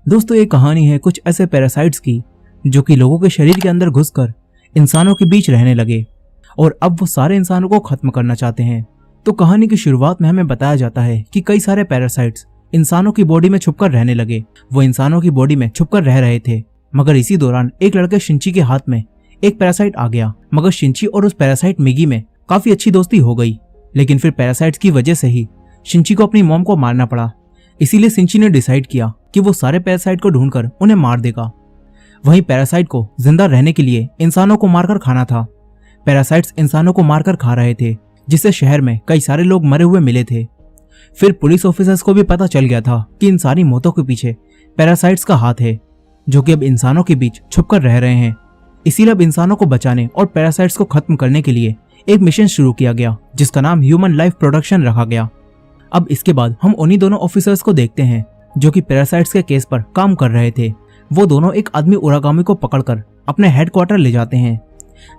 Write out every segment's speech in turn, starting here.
दोस्तों ये कहानी है कुछ ऐसे पैरासाइट्स की जो कि लोगों के शरीर के अंदर घुसकर इंसानों के बीच रहने लगे और अब वो सारे इंसानों को खत्म करना चाहते हैं। तो कहानी की शुरुआत में हमें बताया जाता है कि कई सारे पैरासाइट्स इंसानों की बॉडी में छुपकर रहने लगे। वो इंसानों की बॉडी में छुपकर रह रहे थे, मगर इसी दौरान एक लड़के शिंची के हाथ में एक पैरासाइट आ गया। मगर शिंची और उस पैरासाइट मिगी में काफी अच्छी दोस्ती हो गई, लेकिन फिर पैरासाइट्स की वजह से ही शिंची को अपनी मॉम को मारना पड़ा। इसीलिए शिंची ने डिसाइड किया कि वो सारे पैरासाइट को ढूंढकर उन्हें मार देगा। वहीं पैरासाइट को जिंदा रहने के लिए इंसानों को मारकर खाना था। पैरासाइट्स इंसानों को मारकर खा रहे थे, जिससे शहर में कई सारे लोग मरे हुए मिले थे। फिर पुलिस ऑफिसर्स को भी पता चल गया था कि इन सारी मौतों के पीछे पैरासाइट्स का हाथ है, जो कि अब इंसानों के बीच छुपकर रह रहे हैं। इसीलिए अब इंसानों को बचाने और पैरासाइट्स को खत्म करने के लिए एक मिशन शुरू किया गया, जिसका नाम ह्यूमन लाइफ प्रोडक्शन रखा गया। अब इसके बाद हम उन्हीं दोनों ऑफिसर्स को देखते हैं जो कि पैरासाइट्स के केस पर काम कर रहे थे। वो दोनों एक आदमी उरागामी को पकड़कर अपने हेडक्वार्टर ले जाते हैं,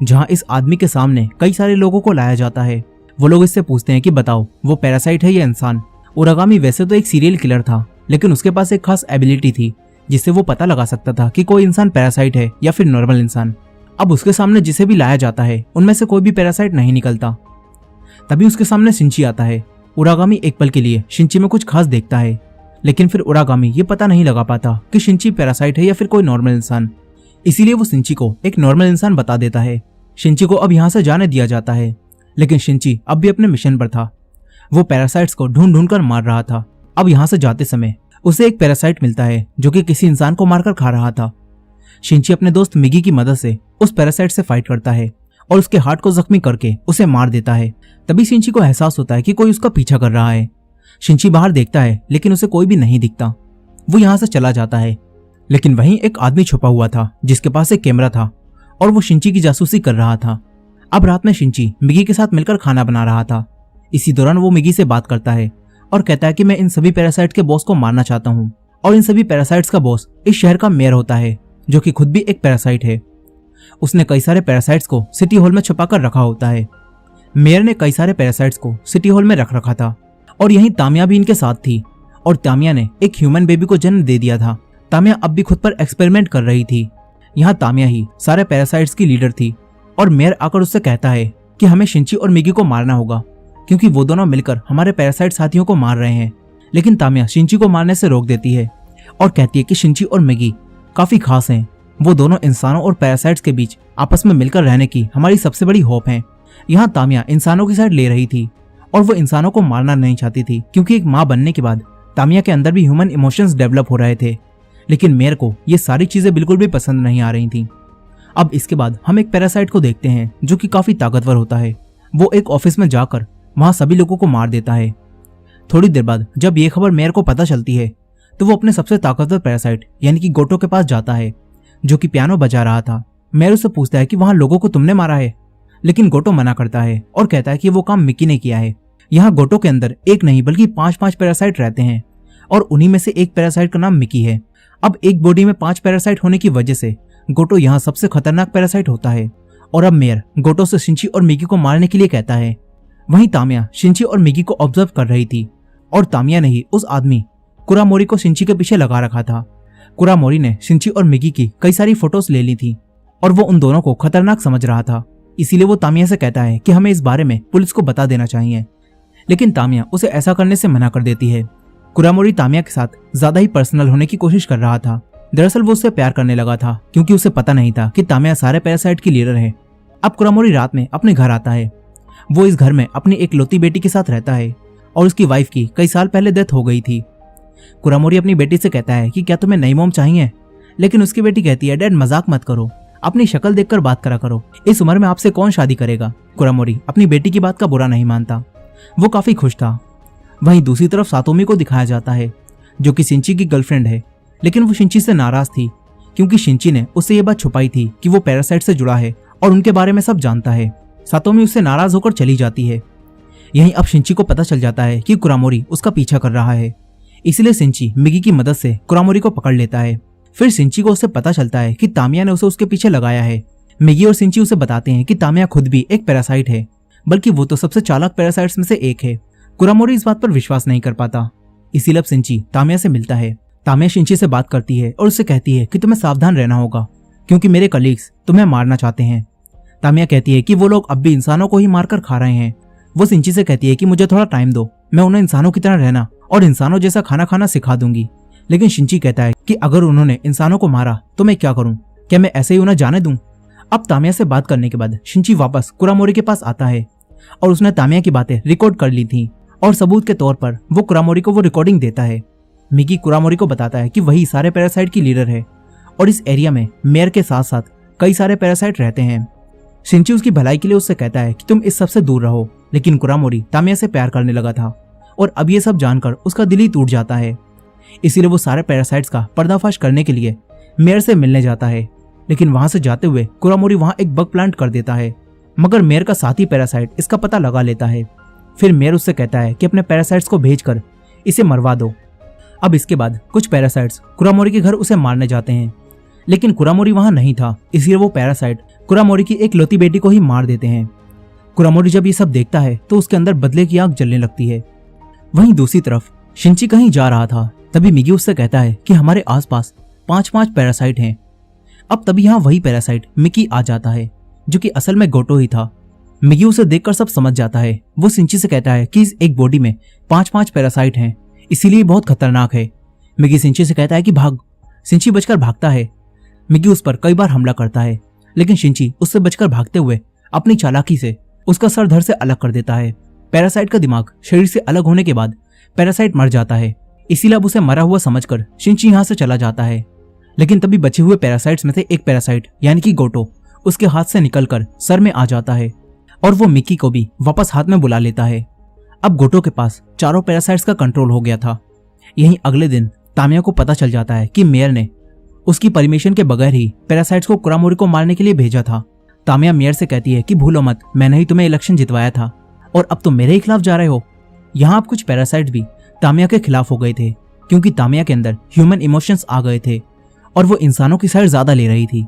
जहां इस आदमी के सामने कई सारे लोगों को लाया जाता है। वो लोग इससे पूछते हैं कि बताओ वो पैरासाइट है या इंसान। उरागामी वैसे तो एक सीरियल किलर था, लेकिन उसके पास एक खास एबिलिटी थी जिससे वो पता लगा सकता था कि कोई इंसान पैरासाइट है या फिर नॉर्मल इंसान। अब उसके सामने जिसे भी लाया जाता है उनमें से कोई भी पैरासाइट नहीं निकलता। तभी उसके सामने शिंची आता है। उरागामी एक पल के लिए शिंची में कुछ खास देखता है, लेकिन फिर उरागामी ये पता नहीं लगा पाता कि शिंची पैरासाइट है या फिर कोई नॉर्मल इंसान। इसीलिए वो शिंची को एक नॉर्मल इंसान बता देता है। शिंची को अब यहाँ से जाने दिया जाता है, लेकिन शिंची अब भी अपने मिशन पर था। वो पैरासाइट्स को ढूंढ ढूंढ कर मार रहा था। अब यहाँ से जाते समय उसे एक पैरासाइट मिलता है जो कि किसी इंसान को मारकर खा रहा था। शिंची अपने दोस्त मिगी की मदद से उस पैरासाइट से फाइट करता है और उसके हार्ट को जख्मी करके उसे मार देता है। तभी शिंची को एहसास होता है कि कोई उसका पीछा कर रहा है। शिंची बाहर देखता है, लेकिन उसे कोई भी नहीं दिखता। वो यहाँ से चला जाता है, लेकिन वहीं एक आदमी छुपा हुआ था जिसके पास एक कैमरा था और वो शिंची की जासूसी कर रहा था। अब रात में शिंची मिगी के साथ मिलकर खाना बना रहा था। इसी दौरान वो मिगी से बात करता है और कहता है कि मैं इन सभी पैरासाइट के बॉस को मारना चाहता हूँ। और इन सभी पैरासाइट्स का बॉस इस शहर का मेयर होता है, जो कि खुद भी एक पैरासाइट है। उसने कई सारे पैरासाइट्स को सिटी हॉल में छुपाकर रखा होता है। मेयर ने कई सारे पैरासाइट्स को सिटी हॉल में रख रखा था और यहीं तामिया भी इनके साथ थी। और तामिया ने एक ह्यूमन बेबी को जन्म दे दिया था। तामिया अब भी खुद पर एक्सपेरिमेंट कर रही थी। यहाँ तामिया ही सारे पैरासाइट्स की लीडर थी और मेयर आकर उससे कहता है कि हमें शिंची और मिगी को मारना होगा, क्योंकि वो दोनों मिलकर हमारे पैरासाइट साथियों को मार रहे हैं। लेकिन तामिया शिंची को मारने से रोक देती है और कहती है कि शिंची और मिगी काफी खास हैं। वो दोनों इंसानों और पैरासाइट्स के बीच आपस में मिलकर रहने की हमारी सबसे बड़ी होप है। यहाँ तामिया इंसानों की साइड ले रही थी और वो इंसानों को मारना नहीं चाहती थी, क्योंकि एक माँ बनने के बाद तामिया के अंदर भी ह्यूमन इमोशंस डेवलप हो रहे थे। लेकिन मेयर को ये सारी चीजें बिल्कुल भी पसंद नहीं आ रही थी। अब इसके बाद हम एक पैरासाइट को देखते हैं जो कि काफी ताकतवर होता है। वो एक ऑफिस में जाकर वहां सभी लोगों को मार देता है। थोड़ी देर बाद जब ये खबर मेयर को पता चलती है, तो वो अपने सबसे ताकतवर पैरासाइट यानी कि गोटो के पास जाता है, जो कि पियानो बजा रहा था। मेयर उससे पूछता है कि वहां लोगों को तुमने मारा है, लेकिन गोटो मना करता है और कहता है कि वो काम मिकी ने किया है। यहाँ गोटो के अंदर एक नहीं बल्कि 5-5 पैरासाइट रहते हैं और उन्हीं में से एक पैरासाइट का नाम मिकी है। अब एक बॉडी में 5 पैरासाइट होने की वजह से गोटो यहाँ सबसे खतरनाक पैरासाइट होता है। और अब मेयर गोटो से शिंची और मिगी को मारने के लिए कहता है। वहीं तामिया शिंची और मिगी को ऑब्जर्व कर रही थी और तामिया ने ही उस आदमी कुरामोरी को शिंची के पीछे लगा रखा था। कुरामोरी ने शिंची और मिगी की कई सारी फोटोज ले ली थी और वो उन दोनों को खतरनाक समझ रहा था। इसीलिए वो तामिया से कहता है कि हमें इस बारे में पुलिस को बता देना चाहिए, लेकिन तामिया उसे ऐसा करने से मना कर देती है। कुरामोरी तामिया के साथ ज्यादा ही पर्सनल होने की कोशिश कर रहा था। दरअसल वो उससे प्यार करने लगा था, क्योंकि उसे पता नहीं था कि तामिया सारे पैरासाइट की लीडर है। अब कुरामोरी रात में अपने घर आता है। वो इस घर में अपनी एक लौती बेटी के साथ रहता है और उसकी वाइफ की कई साल पहले डेथ हो गई थी। कुरामोरी अपनी बेटी से कहता है कि क्या तुम्हें नई मॉम चाहिए, लेकिन उसकी बेटी कहती है डैड मजाक मत करो, अपनी शक्ल देखकर बात करा करो, इस उम्र में आपसे कौन शादी करेगा। कुरामोरी अपनी बेटी की बात का बुरा नहीं मानता, वो काफी खुश था। वहीं दूसरी तरफ सातोमी को दिखाया जाता है, जो कि शिंची की गर्लफ्रेंड है, लेकिन वो शिंची से नाराज थी, क्योंकि शिंची ने उससे ये बात छुपाई थी कि वो पैरासाइट से जुड़ा है और उनके बारे में सब जानता है। सातोमी उससे नाराज होकर चली जाती है। यहीं अब शिंची को पता चल जाता है कि कुरामोरी उसका पीछा कर रहा है, इसलिए शिंची मिगी की मदद से कुरामोरी को पकड़ लेता है। फिर शिंची को उससे पता चलता है कि तामिया ने उसे उसके पीछे लगाया है। मिगी और शिंची उसे बताते हैं कि तामिया खुद भी एक पैरासाइट है, बल्कि वो तो सबसे चालाक पैरासाइट्स में से एक है। कुरामोरी इस बात पर विश्वास नहीं कर पाता, इसीलिए अब शिंची तामिया से मिलता है तामिया शिंची से बात करती है और उससे कहती है कि तुम्हें सावधान रहना होगा क्योंकि मेरे कलीग्स तुम्हें मारना चाहते हैं। तामिया कहती है कि वो लोग अब भी इंसानों को ही मारकर खा रहे हैं। वो शिंची से कहती है कि मुझे थोड़ा टाइम दो, मैं उन्हें इंसानों की तरह रहना और इंसानों जैसा खाना खाना सिखा दूंगी। लेकिन शिंची कहता है कि अगर उन्होंने इंसानों को मारा तो मैं क्या करूं, क्या मैं ऐसे ही उन्हें जाने दूं। अब तामिया से बात करने के बाद शिंची वापस कुरामोरी के पास आता है और उसने तामिया की बातें रिकॉर्ड कर ली थी और सबूत के तौर पर वो कुरामोरी को वो रिकॉर्डिंग देता है। मिकी कुरामोरी को बताता है कि वही सारे पैरासाइट की लीडर है और इस एरिया में मेयर के साथ साथ कई सारे पैरासाइट रहते हैं। शिंची उसकी भलाई के लिए उससे कहता है कि तुम इस सब से दूर रहो, लेकिन कुरामोरी तामिया से प्यार करने लगा था और अब ये सब जानकर उसका दिल ही टूट जाता है। इसीलिए वो सारे पैरासाइट्स का पर्दाफाश करने के लिए मेयर से मिलने जाता है। लेकिन वहां से जाते हुए कुरामोरी वहां एक बग प्लांट कर देता है, मगर मेयर का साथी पैरासाइट इसका पता लगा लेता है। फिर मेयर उससे कहता है कि अपने पैरासाइट्स को भेजकर इसे मरवा दो। अब इसके बाद कुछ पैरासाइट्स कुरामोरी के घर उसे मारने जाते हैं, लेकिन कुरामोरी वहां नहीं था, इसलिए वो पैरासाइट कुरामोरी की एक लौती बेटी को ही मार देते हैं। कुरामोरी जब ये सब देखता है तो उसके अंदर बदले की आग जलने लगती है। वहीं दूसरी तरफ शिंची कहीं जा रहा था, तभी मिगी उससे कहता है कि हमारे आसपास 5-5 पैरासाइट हैं। अब तभी यहाँ वही पैरासाइट मिकी आ जाता है जो कि असल में गोटो ही था। मिगी उसे देखकर सब समझ जाता है। वो शिंची से कहता है कि इस एक बॉडी में 5-5 पैरासाइट हैं, इसीलिए बहुत खतरनाक है। मिगी शिंची से कहता है कि भाग। शिंची बचकर भागता है। मिगी उस पर कई बार हमला करता है, लेकिन शिंची उससे बचकर भागते हुए अपनी चालाकी से उसका सर धड़ से अलग कर देता है। पैरासाइट का दिमाग शरीर से अलग होने के बाद पैरासाइट मर जाता है, इसीलिए अब उसे मरा हुआ समझकर शिंची यहाँ से चला जाता है। लेकिन तभी बचे हुए पैरासाइट्स में से एक पैरासाइट यानी कि गोटो उसके हाथ से निकलकर सर में आ जाता है और वो मिकी को भी वापस हाथ में बुला लेता है। अब गोटो के पास चारों पैरासाइट्स का कंट्रोल हो गया था। यहीं अगले दिन तामिया को पता चल जाता है कि मेयर ने उसकी परमिशन के बगैर ही पैरासाइट्स को कुरामोरी को मारने के लिए भेजा था। तामिया मेयर से कहती है कि भूलो मत, मैंने ही तुम्हें इलेक्शन जितवाया था और अब तुम मेरे ही खिलाफ जा रहे हो। यहाँ अब कुछ पैरासाइट्स भी तामिया के खिलाफ हो गए थे, क्योंकि तामिया के अंदर ह्यूमन इमोशंस आ गए थे और वो इंसानों की साइड ज्यादा ले रही थी।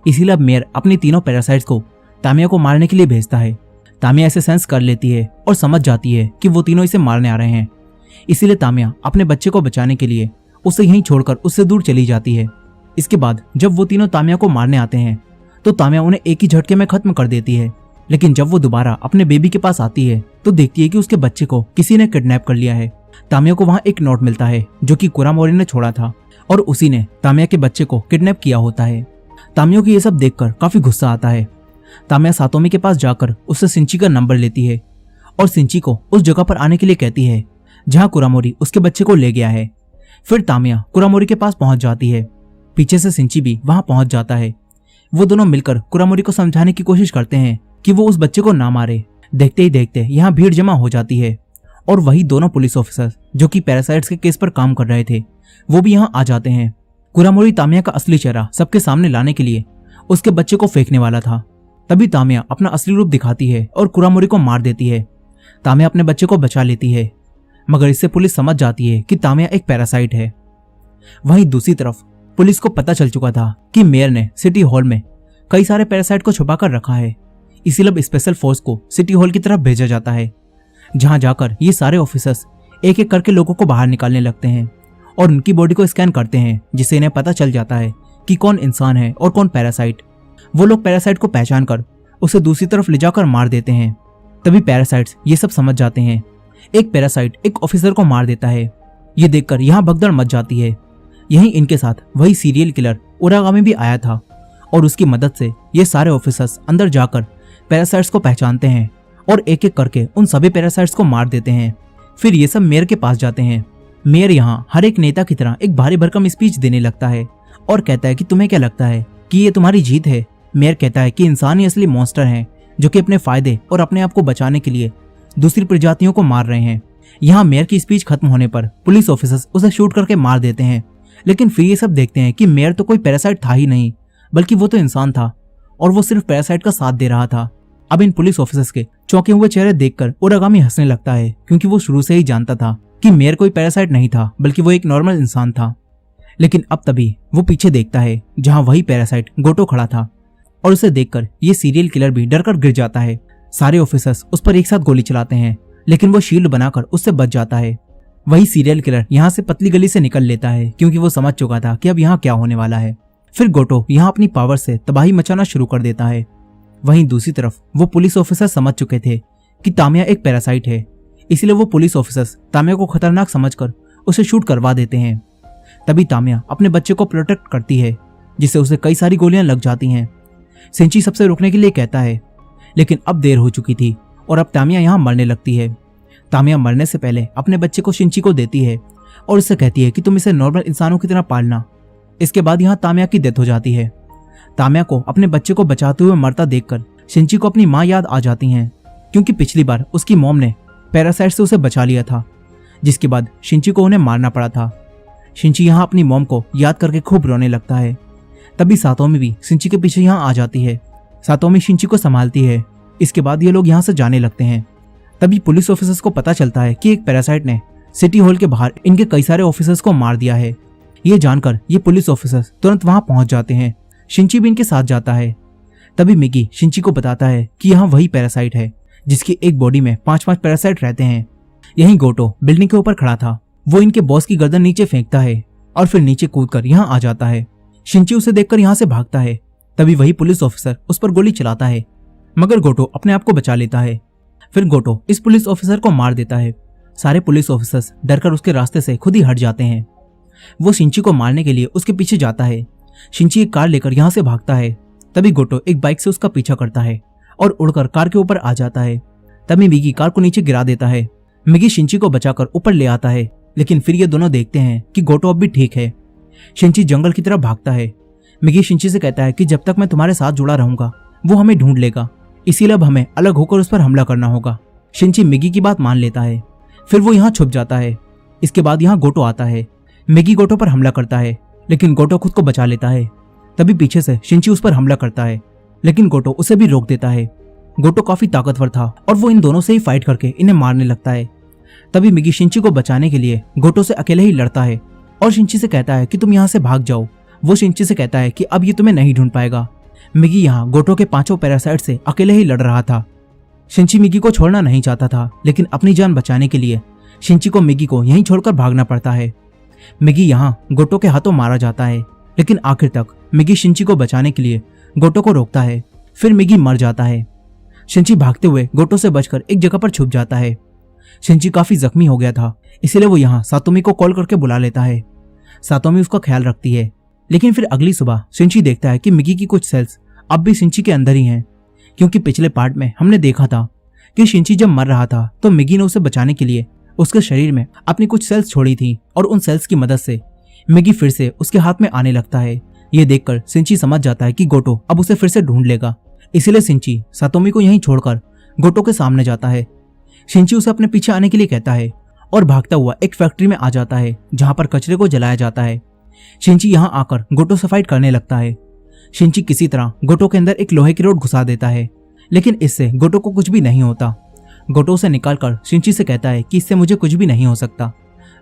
इसीलिए अब मेयर अपनी तीनों पैरासाइट्स को तामिया को मारने के लिए भेजता है। तामिया इसे सेंस कर लेती है और समझ जाती है कि वो तीनों इसे मारने आ रहे हैं। इसीलिए तामिया अपने बच्चे को बचाने के लिए उसे यहीं छोड़कर उससे दूर चली जाती है। इसके बाद जब वो तीनों तामिया को मारने आते हैं तो तामिया उन्हें एक ही झटके में खत्म कर देती है। लेकिन जब वो दोबारा अपने बेबी के पास आती है तो देखती है कि उसके बच्चे को किसी ने किडनैप कर लिया है। तामिया को वहां एक नोट मिलता है जो कि कुरामोरी ने छोड़ा था और उसी ने तामिया के बच्चे को किडनैप किया होता है। तामिया को ये सब देखकर काफी गुस्सा आता है। तामिया सातोमी के पास जाकर उससे शिंची का नंबर लेती है और शिंची को उस जगह पर आने के लिए कहती है जहां कुरामोरी उसके बच्चे को ले गया है। फिर तामिया कुरामोरी के पास पहुंच जाती है। पीछे से शिंची भी वहां पहुंच जाता है। वो दोनों मिलकर कुरामोरी को समझाने की कोशिश करते हैं कि वो उस बच्चे को ना मारे। देखते ही देखते यहाँ भीड़ जमा हो जाती है और वही दोनों पुलिस ऑफिसर जो कि पैरासाइट्स के केस पर काम कर रहे थे वो भी यहाँ आ जाते हैं। कुरामोरी तामिया का असली चेहरा सबके सामने लाने के लिए उसके बच्चे को फेंकने वाला था। तभी तामिया अपना असली रूप दिखाती है और कुरामोरी को मार देती है। तामिया अपने बच्चे को बचा लेती है, मगर इससे पुलिस समझ जाती है कि तामिया एक पैरासाइट है। वहीं दूसरी तरफ पुलिस को पता चल चुका था कि मेयर ने सिटी हॉल में कई सारे पैरासाइट को छुपा कर रखा है। इसीलिए अब स्पेशल फोर्स को सिटी हॉल की तरफ भेजा जाता है, जहां जाकर ये सारे ऑफिसर्स एक एक करके लोगों को बाहर निकालने लगते हैं और उनकी बॉडी को स्कैन करते हैं, जिससे इन्हें पता चल जाता है कि कौन इंसान है और कौन पैरासाइट। वो लोग पैरासाइट को पहचान कर उसे दूसरी तरफ ले जाकर मार देते हैं। तभी पैरासाइट्स ये सब समझ जाते हैं। एक पैरासाइट एक ऑफिसर को मार देता है। ये देखकर यहाँ भगदड़ मच जाती है। यहीं इनके साथ वही सीरियल किलर उरागामी भी आया था और उसकी मदद से ये सारे ऑफिसर्स अंदर जाकर पैरासाइट्स को पहचानते हैं और एक एक करके उन सभी पैरासाइट्स को मार देते हैं। फिर ये सब मेयर के पास जाते हैं। मेयर यहाँ हर एक नेता की तरह एक भारी भरकम स्पीच देने लगता है और कहता है कि तुम्हें क्या लगता है कि ये तुम्हारी जीत है। मेयर कहता है कि इंसान ही असली मॉन्स्टर हैं जो कि अपने फायदे और अपने आप को बचाने के लिए दूसरी प्रजातियों को मार रहे हैं। यहाँ मेयर की स्पीच खत्म होने पर पुलिस ऑफिसर्स उसे शूट करके मार देते हैं। लेकिन फिर ये सब देखते हैं कि मेयर तो कोई पैरासाइट था ही नहीं, बल्कि वो तो इंसान था और वो सिर्फ पैरासाइट का साथ दे रहा था। अब इन पुलिस ऑफिसर्स के चौंके हुए चेहरे देखकर उरागामी हंसने लगता है, क्योंकि वो शुरू से ही जानता था कि मेयर कोई पैरासाइट नहीं था, बल्कि वो एक नॉर्मल इंसान था। लेकिन अब तभी वो पीछे देखता है जहां वही पैरासाइट गोटो खड़ा था और उसे देखकर ये सीरियल किलर भी डर कर गिर जाता है। सारे ऑफिसर्स उस पर एक साथ गोली चलाते हैं, लेकिन वो शील्ड बनाकर उससे बच जाता है। वही सीरियल किलर यहाँ से पतली गली से निकल लेता है क्योंकि वो समझ चुका था कि अब यहाँ क्या होने वाला है। फिर गोटो यहाँ अपनी पावर से तबाही मचाना शुरू कर देता है। वहीं दूसरी तरफ वो पुलिस ऑफिसर समझ चुके थे कि तामिया एक पैरासाइट है, इसलिए वो पुलिस ऑफिसर्स तामिया को खतरनाक समझकर उसे शूट करवा देते हैं। तभी तामिया अपने बच्चे को प्रोटेक्ट करती है, जिससे उसे कई सारी गोलियां लग जाती हैं। शिंची सबसे रोकने के लिए कहता है, लेकिन अब देर हो चुकी थी और अब तामिया यहाँ मरने लगती है। तामिया मरने से पहले अपने बच्चे को शिंची को देती है और उससे कहती है कि तुम इसे नॉर्मल इंसानों की तरह पालना। इसके बाद यहाँ तामिया की डेथ हो जाती है। तामिया को अपने बच्चे को बचाते हुए मरता देखकर शिंची को अपनी माँ याद आ जाती हैं, क्योंकि पिछली बार उसकी मॉम ने पैरासाइट से उसे बचा लिया था, जिसके बाद शिंची को उन्हें मारना पड़ा था। शिंची यहाँ अपनी मॉम को याद करके खूब रोने लगता है। तभी सातोमी भी शिंची के पीछे यहाँ आ जाती है। सातोमी शिंची को संभालती है। इसके बाद ये लोग यहाँ से जाने लगते हैं। तभी पुलिस ऑफिसर्स को पता चलता है कि एक पैरासाइट ने सिटी हॉल के बाहर इनके कई सारे ऑफिसर्स को मार दिया है। ये जानकर ये पुलिस ऑफिसर्स तुरंत वहां पहुंच जाते हैं। शिंची भी इनके साथ जाता है। तभी मिगी शिंची को बताता है कि यहाँ वही पैरासाइट है जिसकी एक बॉडी में 5-5 पैरासाइट रहते हैं। यहीं गोटो बिल्डिंग के ऊपर खड़ा था। वो इनके बॉस की गर्दन नीचे फेंकता है और फिर नीचे कूदकर यहाँ आ जाता है। शिंची उसे देखकर यहाँ से भागता है। तभी वही पुलिस ऑफिसर उस पर गोली चलाता है, मगर गोटो अपने आप को बचा लेता है। फिर गोटो इस पुलिस ऑफिसर को मार देता है। सारे पुलिस ऑफिसर्स डरकर उसके रास्ते से खुद ही हट जाते हैं। वो शिंची को मारने के लिए उसके पीछे जाता है। शिंची एक कार लेकर यहाँ से भागता है। तभी गोटो एक बाइक से उसका पीछा करता है और उड़कर कार के ऊपर आ जाता है। तभी मिगी कार को नीचे गिरा देता है। मिगी शिंची को बचाकर ऊपर ले आता है, लेकिन फिर ये दोनों देखते हैं कि गोटो अब भी ठीक है। शिंची जंगल की तरफ भागता है। मिगी शिंची से कहता है कि जब तक मैं तुम्हारे साथ जुड़ा रहूंगा वो हमें ढूंढ लेगा, इसीलिए अब हमें अलग होकर उस पर हमला करना होगा। शिंची मिगी की बात मान लेता है। फिर वो यहाँ छुप जाता है। इसके बाद यहाँ गोटो आता है। मिगी गोटो पर हमला करता है, लेकिन गोटो खुद को बचा लेता है। तभी पीछे से शिंची उस पर हमला करता है, लेकिन गोटो उसे भी रोक देता है। गोटो काफी ताकतवर था और वो इन दोनों से ही फाइट करके इन्हें मारने लगता है। तभी मिगी शिंची को बचाने के लिए गोटो से अकेले ही लड़ता है और शिंची से कहता है कि तुम यहाँ से भाग जाओ। वो शिंची से कहता है कि अब ये तुम्हें नहीं ढूंढ पाएगा। मिगी यहाँ गोटो के 5 पैरासाइट से अकेले ही लड़ रहा था। शिंची मिगी को छोड़ना नहीं चाहता था, लेकिन अपनी जान बचाने के लिए शिंची को मिगी को यहीं छोड़कर भागना पड़ता है। मिगी यहाँ गोटो के हाथों मारा जाता है, लेकिन आखिर तक मिगी शिंची को बचाने के लिए गोटो को रोकता है। फिर मिगी मर जाता है। शिंची भागते हुए गोटो से बचकर एक जगह पर छुप जाता है। शिंची काफी जख्मी हो गया था, इसलिए वो यहाँ सातोमी को कॉल करके बुला लेता है। सातोमी उसका ख्याल रखती है, लेकिन फिर अगली सुबह शिंची देखता है कि मिगी की कुछ सेल्स अब भी शिंची के अंदर ही हैं, क्योंकि पिछले पार्ट में हमने देखा था कि शिंची जब मर रहा था तो मिगी ने उसे बचाने के लिए उसके शरीर में अपनी कुछ सेल्स छोड़ी थी और उन सेल्स की मदद से मिगी फिर से उसके हाथ में आने लगता है। ये देखकर शिंची समझ जाता है कि गोटो अब उसे फिर से ढूंढ लेगा, इसीलिए शिंची सातोमी को यहीं छोड़कर गोटो के सामने जाता है। शिंची उसे अपने पीछे आने के लिए कहता है और भागता हुआ एक फैक्ट्री में आ जाता है जहां पर कचरे को जलाया जाता है। शिंची यहां आकर गोटो से फाइट करने लगता है। शिंची किसी तरह गोटो के अंदर एक लोहे की रॉड घुसा देता है, लेकिन इससे गोटो को कुछ भी नहीं होता। गोटो से निकालकर शिंची से कहता है कि इससे मुझे कुछ भी नहीं हो सकता।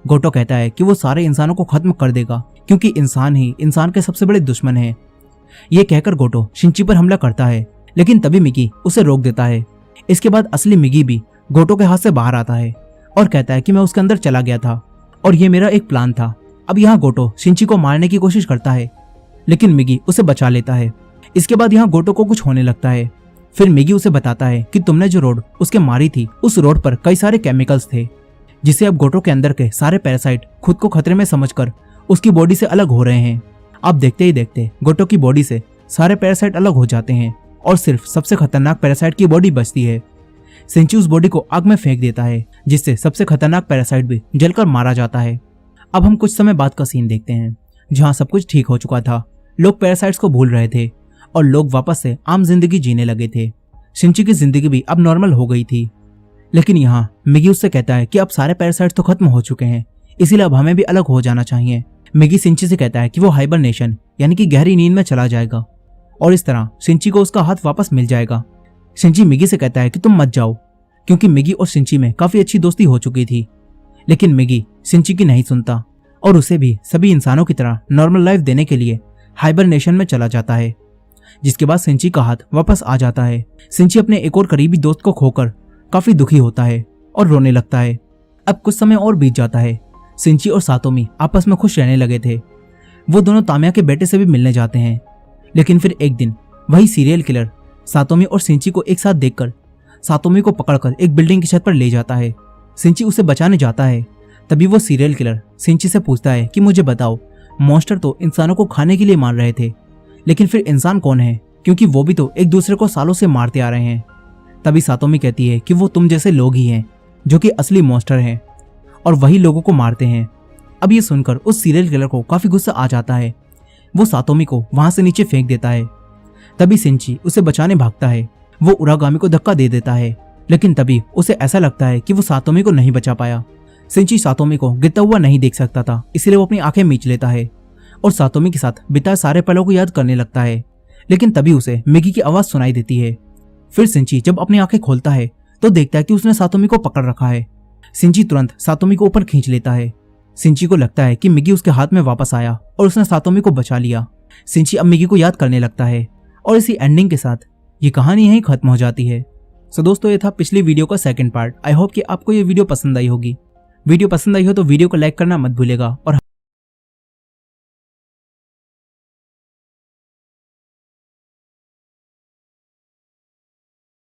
गोटो कहता है कि वो सारे इंसानों को खत्म कर देगा, क्योंकि इंसान ही इंसान के सबसे बड़े दुश्मन है। ये कहकर गोटो शिंची पर हमला करता है, लेकिन तभी मिगी उसे रोक देता है। इसके बाद असली मिगी भी गोटो के हाथ से बाहर आता है और कहता है कि मैं उसके अंदर चला गया था और ये मेरा एक प्लान था। अब यहाँ गोटो शिंची को मारने की कोशिश करता है, लेकिन मिगी उसे बचा लेता है। इसके बाद यहाँ गोटो को कुछ होने लगता है। फिर मिगी उसे बताता है कि तुमने जो रोड उसके मारी थी उस रोड पर कई सारे केमिकल्स थे, जिससे अब गोटो के अंदर के सारे पैरासाइट खुद को खतरे में समझकर उसकी बॉडी से अलग हो रहे हैं। अब देखते ही देखते गोटो की बॉडी से सारे पैरासाइट अलग हो जाते हैं और सिर्फ सबसे खतरनाक पैरासाइट की बॉडी बचती है। शिंची उस बॉडी को आग में फेंक देता है, जिससे सबसे खतरनाक पैरासाइट भी जलकर मारा जाता है। अब हम कुछ समय बाद का सीन देखते हैं, जहां सब कुछ ठीक हो चुका था। लोग पैरासाइट्स को भूल रहे थे और लोग वापस से आम जिंदगी जीने लगे थे। शिंची की जिंदगी भी अब नॉर्मल हो गई थी, लेकिन यहाँ मिगी उससे कहता है कि अब सारे पैरासाइट्स तो खत्म हो चुके हैं, इसीलिए अब हमें भी अलग हो जाना चाहिए। मिगी शिंची से कहता है कि वो हाइबरनेशन यानी कि गहरी नींद में चला जाएगा और इस तरह शिंची को उसका हाथ वापस मिल जाएगा। शिंची मिगी से कहता है कि तुम मत जाओ, क्योंकि मिगी और शिंची में काफी अच्छी दोस्ती हो चुकी थी। लेकिन मिगी शिंची की नहीं सुनता और उसे भी सभी इंसानों की तरह नॉर्मल लाइफ देने के लिए हाइबरनेशन में चला जाता है, जिसके बाद शिंची का हाथ वापस आ जाता है। शिंची अपने एक और करीबी दोस्त को खोकर काफी दुखी होता है और रोने लगता है। अब कुछ समय और बीत जाता है। सिंची और सातोमी आपस में खुश रहने लगे थे। वो दोनों तामिया के बेटे से भी मिलने जाते हैं। लेकिन फिर एक दिन वही सीरियल किलर सातोमी और सिंची को एक साथ देखकर सातोमी को पकड़कर एक बिल्डिंग की छत पर ले जाता है। सिंची उसे बचाने जाता है। तभी वो सीरियल किलर सिंची से पूछता है कि मुझे बताओ, मॉन्स्टर तो इंसानों को खाने के लिए मार रहे थे, लेकिन फिर इंसान कौन है, क्योंकि वो भी तो एक दूसरे को सालों से मारते आ रहे हैं। तभी सातोमी कहती है कि वो तुम जैसे लोग ही हैं जो कि असली मॉन्स्टर हैं और वही लोगों को मारते हैं। अब ये सुनकर उस सीरियल किलर को काफी गुस्सा आ जाता है। वो सातोमी को वहां से नीचे फेंक देता है। तभी सिंची उसे बचाने भागता है। वो उरागामी को धक्का दे देता है, लेकिन तभी उसे ऐसा लगता है कि वो सातोमी को नहीं बचा पाया। सिंची सातोमी को गिरता हुआ नहीं देख सकता था, इसलिए वो अपनी आंखें मीच लेता है और सातोमी के साथ बिताए सारे पलों को याद करने लगता है। लेकिन तभी उसे मिगी की आवाज सुनाई देती है। फिर सिंची जब अपनी आंखें खोलता है तो देखता है कि उसने सातोमी को पकड़ रखा है। सिंची तुरंत सातोमी को ऊपर खींच लेता है। सिंची को लगता है कि मिगी उसके हाथ में वापस आया और उसने सातोमी को बचा लिया। सिंची अब मिगी को याद करने लगता है और इसी एंडिंग के साथ ये कहानी यहीं खत्म हो जाती है। सो दोस्तों, ये था पिछली वीडियो का सेकंड पार्ट। आई होप कि आपको ये वीडियो पसंद आई होगी। वीडियो पसंद आई हो तो वीडियो को लाइक करना मत भूलेगा और